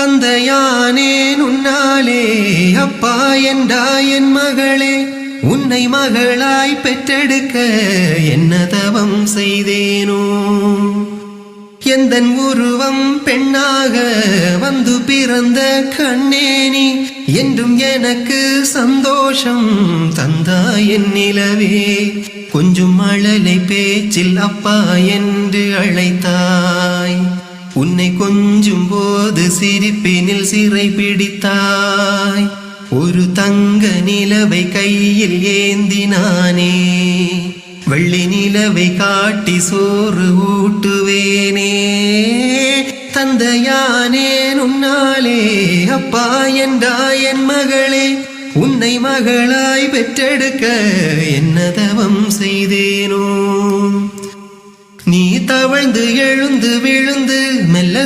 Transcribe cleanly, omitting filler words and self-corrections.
தந்தையானேன் உன்னாலே அப்பா என்றாய் என் மகளே, உன்னை மகளாய் பெற்றெடுக்க என்ன தவம் செய்தேனோ. எந்தன் உருவம் பெண்ணாக வந்து பிறந்த கண்ணேனி, என்றும் எனக்கு சந்தோஷம் தந்தாய் என் நிலவே. கொஞ்சம் மழலை பேச்சில் அப்பா என்று அழைத்தாய், உன்னை கொஞ்சும் போது சிரிப்பினில் சிறை பிடித்தாய். ஒரு தங்க நிலவை கையில் ஏந்தினானே, வெள்ளி நிலவை காட்டி சோறு ஊட்டுவேனே. தந்தையானேன் உன்னாலே அப்பா என்றாய் என் மகளே, உன்னை மகளாய் பெற்றெடுக்க என்ன தவம் செய்தேனோ. நீ தவழ்ந்து எழுந்து விழுந்து மெல்ல